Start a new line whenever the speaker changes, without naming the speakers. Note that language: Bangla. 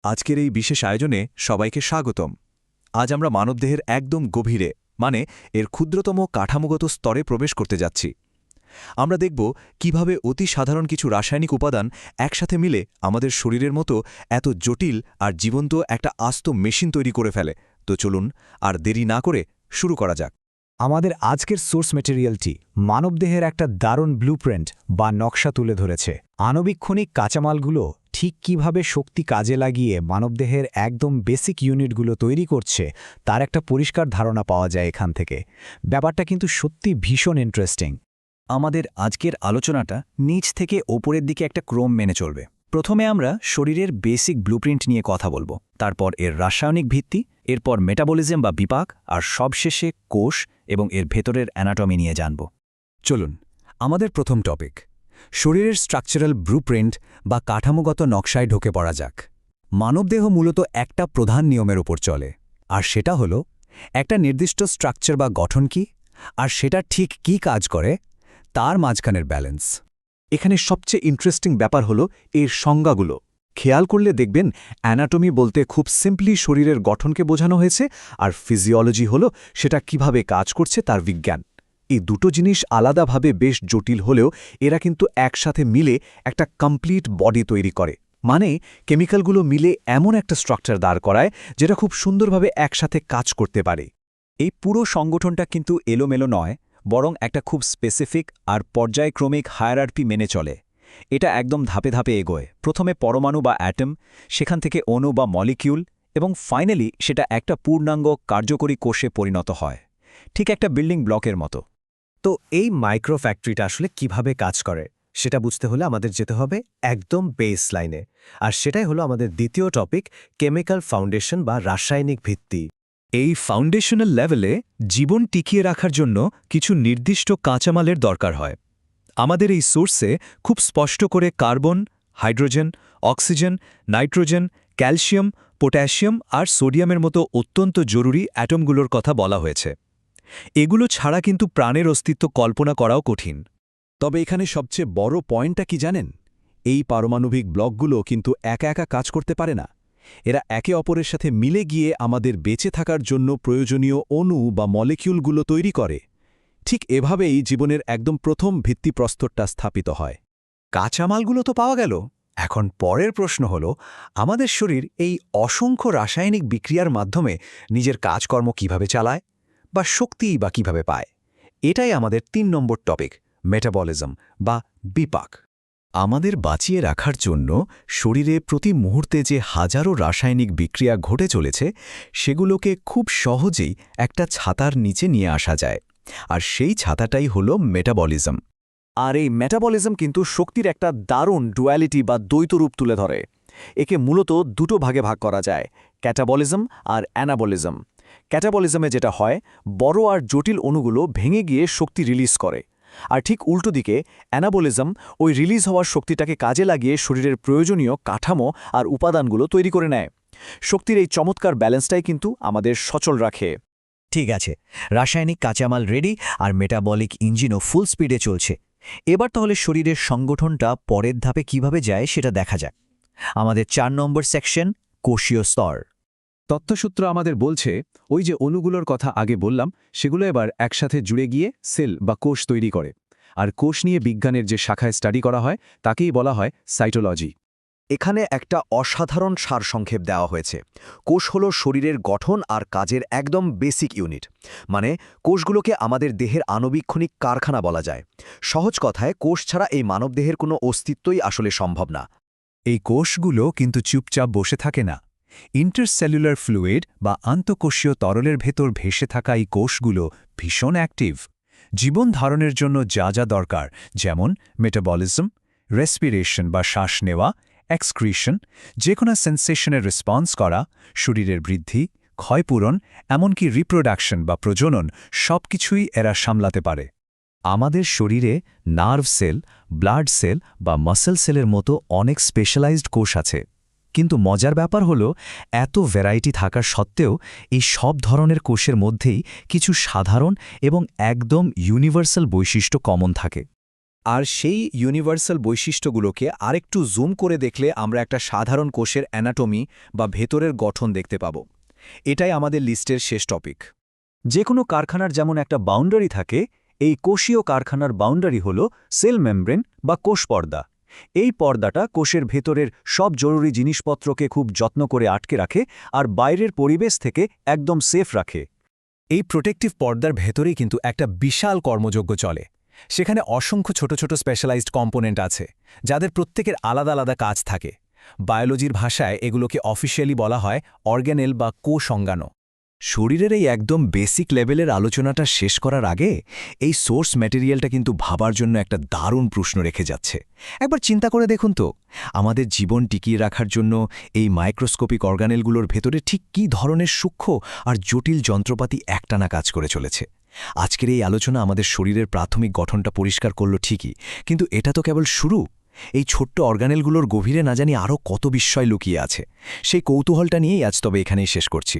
আজকের এই বিশেষ আয়োজনে সবাইকে স্বাগতম। আজ আমরা মানবদেহের একদম গভীরে মানে এর ক্ষুদ্রতম কাঠামোগত স্তরে প্রবেশ করতে যাচ্ছি। আমরা দেখব কিভাবে অতি সাধারণ কিছু রাসায়নিক উপাদান একসাথে মিলে আমাদের শরীরের মতো এত জটিল আর জীবন্ত একটা আস্ত মেশিন তৈরি করে ফেলে। তো চলুন আর দেরি না করে শুরু করা যাক।
আমাদের আজকের সোর্স ম্যাটেরিয়ালটি মানবদেহের একটা দারুণ ব্লুপ্রিন্ট বা নকশা তুলে ধরেছে। আণবিক ক্ষণিক কাঁচামালগুলো ঠিক কিভাবে শক্তি কাজে লাগিয়ে মানবদেহের একদম বেসিক ইউনিটগুলো তৈরি করছে তার একটা পরিষ্কার ধারণা পাওয়া যায় এখান থেকে। ব্যাপারটা কিন্তু সত্যি ভীষণ ইন্টারেস্টিং।
আমাদের আজকের আলোচনাটা নিচ থেকে ওপরের দিকে একটা ক্রম মেনে চলবে। প্রথমে আমরা শরীরের বেসিক ব্লুপ্রিন্ট নিয়ে কথা বলবো, তারপর এর রাসায়নিক ভিত্তি, এরপর মেটাবলিজম বা বিপাক, আর সবশেষে কোষ এবং এর ভেতরের অ্যানাটমি নিয়ে জানব।
চলুন আমাদের প্রথম টপিক শরীরের স্ট্রাকচারাল ব্লুপ্রিন্ট বা কাঠামোগত নকশায় ঢোকে পড়া যাক। মানবদেহ মূলত একটা প্রধান নিয়মের উপর চলে, আর সেটা হলো একটা নির্দিষ্ট স্ট্রাকচার বা গঠন কি আর সেটা ঠিক কি কাজ করে তার মাঝখানের ব্যালেন্স। এখানে সবচেয়ে ইন্টারেস্টিং ব্যাপার হলো এর সংজ্ঞাগুলো। খেয়াল করলে দেখবেন অ্যানাটমি বলতে খুব সিম্পলি শরীরের গঠনকে বোঝানো হয়েছে, আর ফিজিওলজি হলো সেটা কিভাবে কাজ করছে তার বিজ্ঞান। এই দুটো জিনিস আলাদাভাবে বেশ জটিল হলেও এরা কিন্তু একসাথে মিলে একটা কমপ্লিট বডি তৈরি করে। মানে কেমিক্যালগুলো মিলে এমন একটা স্ট্রাকচার দাঁড় করায় যেটা খুব সুন্দরভাবে একসাথে কাজ করতে পারে।
এই পুরো সংগঠনটা কিন্তু এলোমেলো নয়, বরং একটা খুব স্পেসিফিক আর পর্যায়ক্রমিক হায়ারার্কি মেনে চলে। এটা একদম ধাপে ধাপে এগোয়, প্রথমে পরমাণু বা অ্যাটম, সেখান থেকে অণু বা মলিকিউল, এবং ফাইনালি সেটা একটা পূর্ণাঙ্গ কার্যকরী কোষে পরিণত হয়, ঠিক একটা বিল্ডিং ব্লকের মতো।
তো এই মাইক্রো ফ্যাক্টরিটা আসলে কিভাবে কাজ করে সেটা বুঝতে হলে আমাদের যেতে হবে একদম বেস লাইনে, আর সেটাই হলো আমাদের দ্বিতীয় টপিক, কেমিক্যাল ফাউন্ডেশন বা রাসায়নিক ভিত্তি।
এই ফাউন্ডেশনাল লেভেলে জীবন টিকিয়ে রাখার জন্য কিছু নির্দিষ্ট কাঁচামালের দরকার হয়। আমাদের এই সোর্সে খুব স্পষ্ট করে carbon, hydrogen, oxygen, nitrogen, calcium, potassium আর সোডিয়ামের মতো অত্যন্ত জরুরি অ্যাটমগুলোর কথা বলা হয়েছে। এগুলো ছাড়া কিন্তু প্রাণের অস্তিত্ব কল্পনা করাও কঠিন। তবে এখানে সবচেয়ে বড় পয়েন্টটা কি জানেন? এই পারমাণবিক ব্লকগুলো কিন্তু একা একা কাজ করতে পারে না। এরা একে অপরের সাথে মিলে গিয়ে আমাদের বেঁচে থাকার জন্য প্রয়োজনীয় অণু বা মলিকিউলগুলো তৈরি করে। ঠিক এভাবেই জীবনের একদম প্রথম ভিত্তিপ্রস্তরটা স্থাপিত হয়।
কাঁচামালগুলো তো পাওয়া গেল, এখন পরের প্রশ্ন হলো আমাদের শরীর এই অসংখ্য রাসায়নিক বিক্রিয়ার মাধ্যমে নিজের কাজকর্ম কিভাবে চালায় বা শক্তিই বা কিভাবে পায়। এটাই আমাদের ৩ নম্বর টপিক, মেটাবলিজম বা বিপাক।
আমাদের বাঁচিয়ে রাখার জন্য শরীরে প্রতি মুহূর্তে যে হাজারো রাসায়নিক বিক্রিয়া ঘটে চলেছে সেগুলোকে খুব সহজেই একটা ছাতার নিচে নিয়ে আসা যায়, আর সেই ছাতাটাই হলো মেটাবলিজম।
আর এই মেটাবলিজম কিন্তু শক্তির একটা দারুণ ডুয়ালিটি বা দ্বৈত রূপ তুলে ধরে। একে মূলত দুটো ভাগে ভাগ করা যায়, ক্যাটাবলিজম আর অ্যানাবলিজম। ক্যাটাবলিজমে যেটা হয়, বড় আর জটিল অণুগুলো ভেঙে গিয়ে শক্তি রিলিজ করে, আর ঠিক উল্টো দিকে অ্যানাবলিজম ওই রিলিজ হওয়ার শক্তিটাকে কাজে লাগিয়ে শরীরের প্রয়োজনীয় কাঠামো আর উপাদানগুলো তৈরি করে নেয়। শক্তির এই চমৎকার ব্যালেন্সটাই কিন্তু আমাদের সচল রাখে।
ঠিক আছে, রাসায়নিক কাঁচামাল রেডি আর মেটাবলিক ইঞ্জিনও ফুল স্পিডে চলছে। এবার তাহলে শরীরের সংগঠনটা পরের ধাপে কিভাবে যায় সেটা দেখা যাক। আমাদের ৪ নম্বর সেকশন, কোষীয় স্তর।
তথ্যসূত্র আমাদের বলছে ওই যে অণুগুলোর কথা আগে বললাম সেগুলো এবার একসাথে জুড়ে গিয়ে সেল বা কোষ তৈরি করে। আর কোষ নিয়ে বিজ্ঞানের যে শাখায় স্টাডি করা হয় তাকেই বলা হয় সাইটোলজি।
এখানে একটা অসাধারণ সারসংক্ষেপ দেওয়া হয়েছে। কোষ হলো শরীরের গঠন আর কাজের একদম বেসিক ইউনিট। মানে কোষগুলোকে আমাদের দেহের আণবিক্ষণিক কারখানা বলা যায়। সহজ কথায় কোষ ছাড়া এই মানবদেহের কোনো অস্তিত্বই আসলে সম্ভব না।
এই কোষগুলো কিন্তু চুপচাপ বসে থাকে না। ইন্টারসেলুলার ফ্লুইড বা আন্তঃকোষীয় তরলের ভেতর ভেসে থাকা এই কোষগুলো ভীষণ অ্যাক্টিভ। জীবন ধারণের জন্য যা যা দরকার, যেমন মেটাবলিজম, রেসপিরেশন বা শ্বাস নেওয়া, এক্সক্রিশন, যে কোনো সেন্সেশনের রেসপন্স করা, শরীরের বৃদ্ধি, ক্ষয়পূরণ, এমনকি রিপ্রোডাকশন বা প্রজনন, সবকিছুই এরা সামলাতে পারে। আমাদের শরীরে নার্ভ সেল, ব্লাড সেল বা মাসল সেলের মতো অনেক স্পেশালাইজড কোষ আছে। কিন্তু মজার ব্যাপার হলো এত ভ্যারাইটি থাকার সত্ত্বেও এই সব ধরনের কোষের মধ্যেই কিছু সাধারণ এবং একদম ইউনিভার্সাল বৈশিষ্ট্য কমন থাকে। আর সেই ইউনিভার্সাল বৈশিষ্ট্যগুলোকে আরেকটু জুম করে দেখলে আমরা একটা সাধারণ কোষের অ্যানাটমি বা ভেতরের গঠন দেখতে পাব। এটাই আমাদের লিস্টের শেষ টপিক।
যে কোনো কারখানার যেমন একটা বাউন্ডারি থাকে, এই কোষীয় কারখানার বাউন্ডারি হল সেল মেমব্রেন বা কোষ পর্দা। এই পর্দাটা কোষের ভেতরের সব জরুরি জিনিসপত্রকে খুব যত্ন করে আটকে রাখে আর বাইরের পরিবেশ থেকে একদম সেফ রাখে।
এই প্রোটেক্টিভ পর্দার ভেতরেই কিন্তু একটা বিশাল কর্মযজ্ঞ চলে। সেখানে অসংখ্য ছোট ছোট স্পেশালাইজড কম্পোনেন্ট আছে, যাদের প্রত্যেকের আলাদা আলাদা কাজ থাকে। বায়োলজির ভাষায় এগুলোকে অফিসিয়ালি বলা হয় অর্গ্যানেল বা কোষ অঙ্গাণু। শরীরের এই একদম বেসিক লেভেলের আলোচনাটা শেষ করার আগে এই সোর্স ম্যাটেরিয়ালটা কিন্তু ভাবার জন্য একটা দারুণ প্রশ্ন রেখে যাচ্ছে। একবার চিন্তা করে দেখুন তো, আমাদের জীবন টিকিয়ে রাখার জন্য এই মাইক্রোস্কোপিক অর্গানেলগুলোর ভেতরে ঠিক কী ধরনের সূক্ষ্ম আর জটিল যন্ত্রপাতি একটানা কাজ করে চলেছে। আজকের এই আলোচনা আমাদের শরীরের প্রাথমিক গঠনটা পরিষ্কার করল ঠিকই, কিন্তু এটা তো কেবল শুরু। এই ছোট্ট অর্গানেলগুলোর গভীরে না জানি আরও কত বিস্ময় লুকিয়ে আছে। সেই কৌতূহলটা নিয়েই আজ তবে এখানেই শেষ করছি।